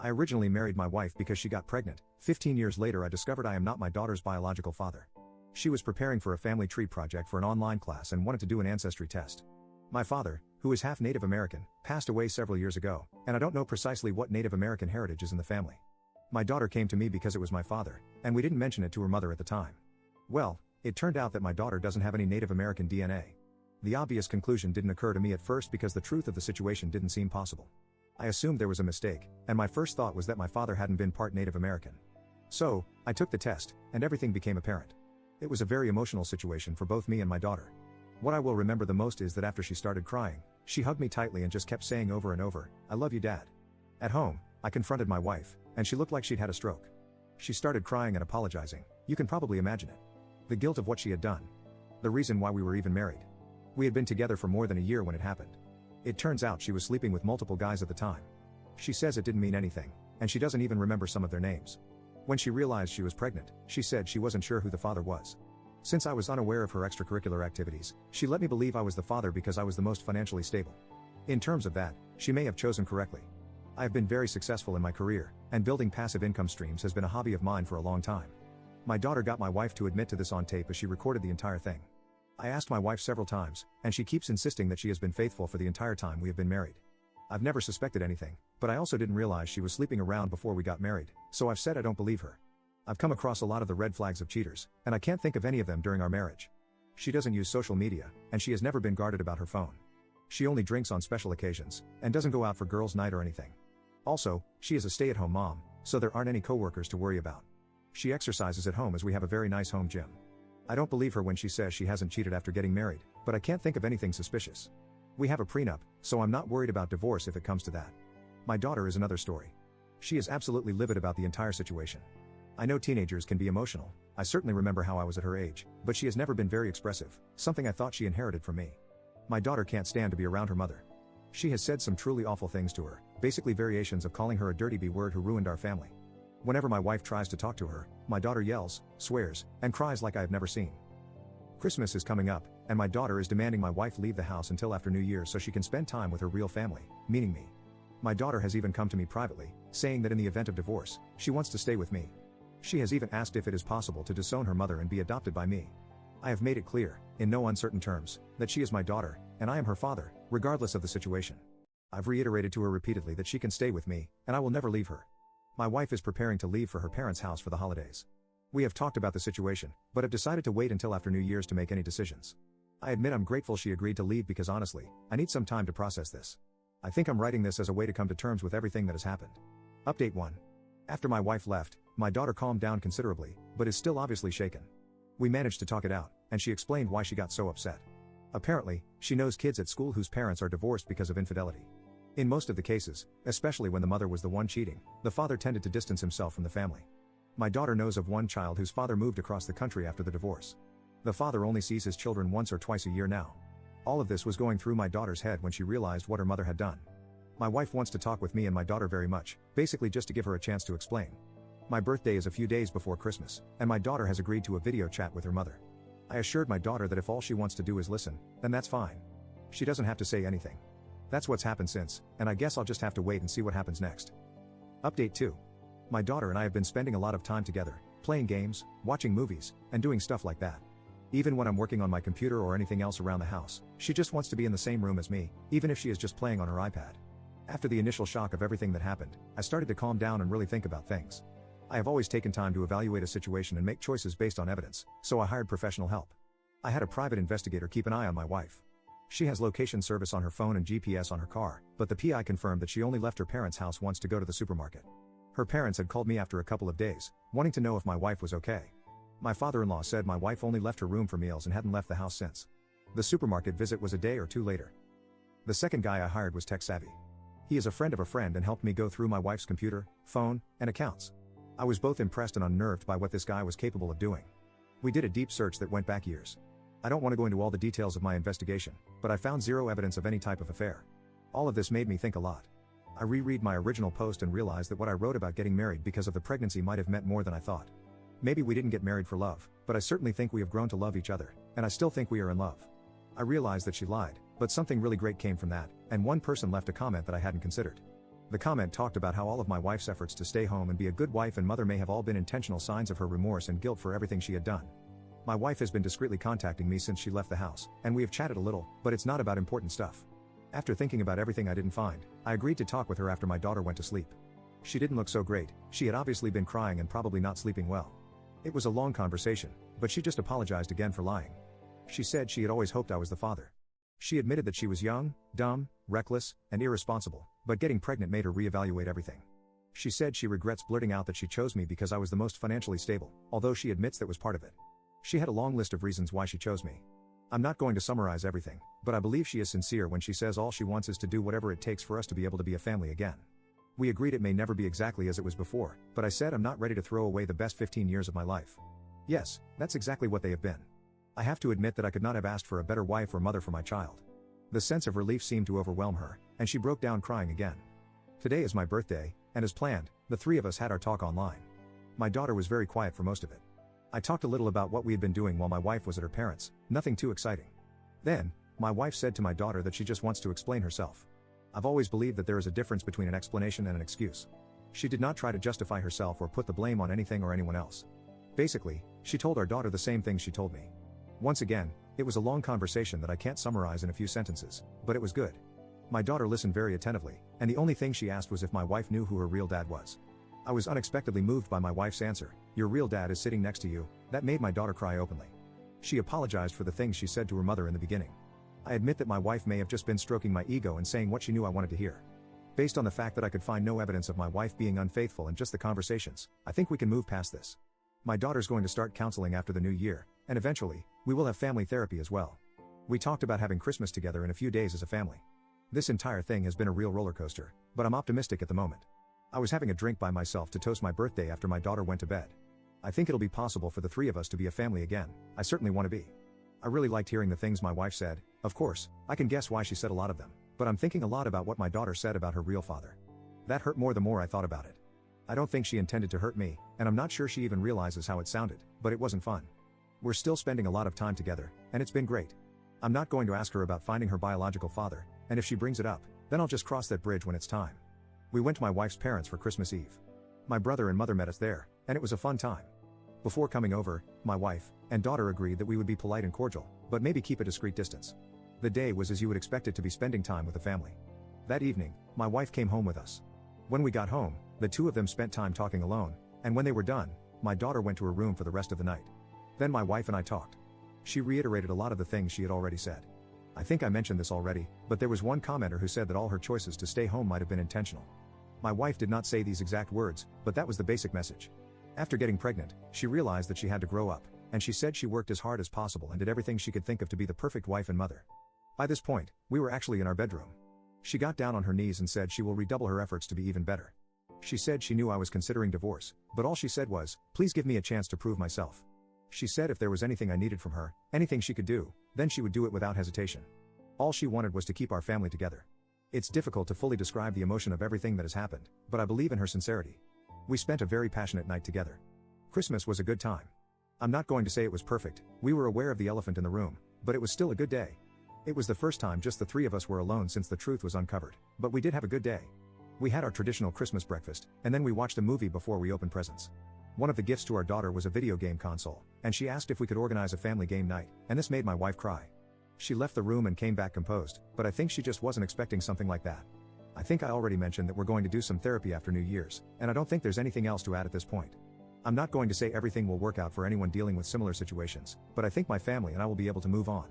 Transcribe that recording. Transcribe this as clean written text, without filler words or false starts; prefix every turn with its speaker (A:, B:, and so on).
A: I originally married my wife because she got pregnant. 15 years later, I discovered I am not my daughter's biological father. She was preparing for a family tree project for an online class and wanted to do an ancestry test. My father, who is half Native American, passed away several years ago, and I don't know precisely what Native American heritage is in the family. My daughter came to me because it was my father, and we didn't mention it to her mother at the time. Well, it turned out that my daughter doesn't have any Native American DNA. The obvious conclusion didn't occur to me at first because the truth of the situation didn't seem possible. I assumed there was a mistake, and my first thought was that my father hadn't been part Native American. So, I took the test, and everything became apparent. It was a very emotional situation for both me and my daughter. What I will remember the most is that after she started crying, she hugged me tightly and just kept saying over and over, "I love you, Dad." At home, I confronted my wife, and she looked like she'd had a stroke. She started crying and apologizing. You can probably imagine it. The guilt of what she had done. The reason why we were even married. We had been together for more than a year when it happened. It turns out she was sleeping with multiple guys at the time. She says it didn't mean anything, and she doesn't even remember some of their names. When she realized she was pregnant, she said she wasn't sure who the father was. Since I was unaware of her extracurricular activities, she let me believe I was the father because I was the most financially stable. In terms of that, she may have chosen correctly. I have been very successful in my career, and building passive income streams has been a hobby of mine for a long time. My daughter got my wife to admit to this on tape as she recorded the entire thing. I asked my wife several times, and she keeps insisting that she has been faithful for the entire time we have been married. I've never suspected anything, but I also didn't realize she was sleeping around before we got married, so I've said I don't believe her. I've come across a lot of the red flags of cheaters, and I can't think of any of them during our marriage. She doesn't use social media, and she has never been guarded about her phone. She only drinks on special occasions, and doesn't go out for girls' night or anything. Also, she is a stay-at-home mom, so there aren't any coworkers to worry about. She exercises at home as we have a very nice home gym. I don't believe her when she says she hasn't cheated after getting married, but I can't think of anything suspicious. We have a prenup, so I'm not worried about divorce if it comes to that. My daughter is another story. She is absolutely livid about the entire situation. I know teenagers can be emotional. I certainly remember how I was at her age, but she has never been very expressive, something I thought she inherited from me. My daughter can't stand to be around her mother. She has said some truly awful things to her, basically variations of calling her a dirty B-word who ruined our family. Whenever my wife tries to talk to her, my daughter yells, swears, and cries like I have never seen. Christmas is coming up, and my daughter is demanding my wife leave the house until after New Year so she can spend time with her real family, meaning me. My daughter has even come to me privately, saying that in the event of divorce, she wants to stay with me. She has even asked if it is possible to disown her mother and be adopted by me. I have made it clear, in no uncertain terms, that she is my daughter, and I am her father, regardless of the situation. I've reiterated to her repeatedly that she can stay with me, and I will never leave her. My wife is preparing to leave for her parents' house for the holidays. We have talked about the situation, but have decided to wait until after New Year's to make any decisions. I admit I'm grateful she agreed to leave because honestly, I need some time to process this. I think I'm writing this as a way to come to terms with everything that has happened. Update 1. After my wife left, my daughter calmed down considerably, but is still obviously shaken. We managed to talk it out, and she explained why she got so upset. Apparently, she knows kids at school whose parents are divorced because of infidelity. In most of the cases, especially when the mother was the one cheating, the father tended to distance himself from the family. My daughter knows of one child whose father moved across the country after the divorce. The father only sees his children once or twice a year now. All of this was going through my daughter's head when she realized what her mother had done. My wife wants to talk with me and my daughter very much, basically just to give her a chance to explain. My birthday is a few days before Christmas, and my daughter has agreed to a video chat with her mother. I assured my daughter that if all she wants to do is listen, then that's fine. She doesn't have to say anything. That's what's happened since, and I guess I'll just have to wait and see what happens next. Update 2. My daughter and I have been spending a lot of time together, playing games, watching movies, and doing stuff like that. Even when I'm working on my computer or anything else around the house, she just wants to be in the same room as me, even if she is just playing on her iPad. After the initial shock of everything that happened, I started to calm down and really think about things. I have always taken time to evaluate a situation and make choices based on evidence, so I hired professional help. I had a private investigator keep an eye on my wife. She has location service on her phone and GPS on her car, but the PI confirmed that she only left her parents' house once to go to the supermarket. Her parents had called me after a couple of days, wanting to know if my wife was okay. My father-in-law said my wife only left her room for meals and hadn't left the house since. The supermarket visit was a day or two later. The second guy I hired was tech savvy. He is a friend of a friend and helped me go through my wife's computer, phone, and accounts. I was both impressed and unnerved by what this guy was capable of doing. We did a deep search that went back years. I don't want to go into all the details of my investigation, but I found zero evidence of any type of affair. All of this made me think a lot. I reread my original post and realized that what I wrote about getting married because of the pregnancy might have meant more than I thought. Maybe we didn't get married for love, but I certainly think we have grown to love each other, and I still think we are in love. I realized that she lied, but something really great came from that, and one person left a comment that I hadn't considered. The comment talked about how all of my wife's efforts to stay home and be a good wife and mother may have all been intentional signs of her remorse and guilt for everything she had done. My wife has been discreetly contacting me since she left the house, and we have chatted a little, but it's not about important stuff. After thinking about everything I didn't find, I agreed to talk with her after my daughter went to sleep. She didn't look so great, she had obviously been crying and probably not sleeping well. It was a long conversation, but she just apologized again for lying. She said she had always hoped I was the father. She admitted that she was young, dumb, reckless, and irresponsible, but getting pregnant made her reevaluate everything. She said she regrets blurting out that she chose me because I was the most financially stable, although she admits that was part of it. She had a long list of reasons why she chose me. I'm not going to summarize everything, but I believe she is sincere when she says all she wants is to do whatever it takes for us to be able to be a family again. We agreed it may never be exactly as it was before, but I said I'm not ready to throw away the best 15 years of my life. Yes, that's exactly what they have been. I have to admit that I could not have asked for a better wife or mother for my child. The sense of relief seemed to overwhelm her, and she broke down crying again. Today is my birthday, and as planned, the three of us had our talk online. My daughter was very quiet for most of it. I talked a little about what we had been doing while my wife was at her parents', nothing too exciting. Then, my wife said to my daughter that she just wants to explain herself. I've always believed that there is a difference between an explanation and an excuse. She did not try to justify herself or put the blame on anything or anyone else. Basically, she told our daughter the same thing she told me. Once again, it was a long conversation that I can't summarize in a few sentences, but it was good. My daughter listened very attentively, and the only thing she asked was if my wife knew who her real dad was. I was unexpectedly moved by my wife's answer, "Your real dad is sitting next to you." That made my daughter cry openly. She apologized for the things she said to her mother in the beginning. I admit that my wife may have just been stroking my ego and saying what she knew I wanted to hear. Based on the fact that I could find no evidence of my wife being unfaithful and just the conversations, I think we can move past this. My daughter's going to start counseling after the new year, and eventually, we will have family therapy as well. We talked about having Christmas together in a few days as a family. This entire thing has been a real roller coaster, but I'm optimistic at the moment. I was having a drink by myself to toast my birthday after my daughter went to bed. I think it'll be possible for the three of us to be a family again. I certainly want to be. I really liked hearing the things my wife said. Of course, I can guess why she said a lot of them, but I'm thinking a lot about what my daughter said about her real father. That hurt more the more I thought about it. I don't think she intended to hurt me, and I'm not sure she even realizes how it sounded, but it wasn't fun. We're still spending a lot of time together, and it's been great. I'm not going to ask her about finding her biological father, and if she brings it up, then I'll just cross that bridge when it's time. We went to my wife's parents for Christmas Eve. My brother and mother met us there, and it was a fun time. Before coming over, my wife and daughter agreed that we would be polite and cordial, but maybe keep a discreet distance. The day was as you would expect it to be, spending time with the family. That evening, my wife came home with us. When we got home, the two of them spent time talking alone, and when they were done, my daughter went to her room for the rest of the night. Then my wife and I talked. She reiterated a lot of the things she had already said. I think I mentioned this already, but there was one commenter who said that all her choices to stay home might have been intentional. My wife did not say these exact words, but that was the basic message. After getting pregnant, she realized that she had to grow up, and she said she worked as hard as possible and did everything she could think of to be the perfect wife and mother. By this point, we were actually in our bedroom. She got down on her knees and said she will redouble her efforts to be even better. She said she knew I was considering divorce, but all she said was, "Please give me a chance to prove myself." She said if there was anything I needed from her, anything she could do, then she would do it without hesitation. All she wanted was to keep our family together. It's difficult to fully describe the emotion of everything that has happened, but I believe in her sincerity. We spent a very passionate night together. Christmas was a good time. I'm not going to say it was perfect, we were aware of the elephant in the room, but it was still a good day. It was the first time just the three of us were alone since the truth was uncovered, but we did have a good day. We had our traditional Christmas breakfast, and then we watched a movie before we opened presents. One of the gifts to our daughter was a video game console, and she asked if we could organize a family game night, and this made my wife cry. She left the room and came back composed, but I think she just wasn't expecting something like that. I think I already mentioned that we're going to do some therapy after New Year's, and I don't think there's anything else to add at this point. I'm not going to say everything will work out for anyone dealing with similar situations, but I think my family and I will be able to move on.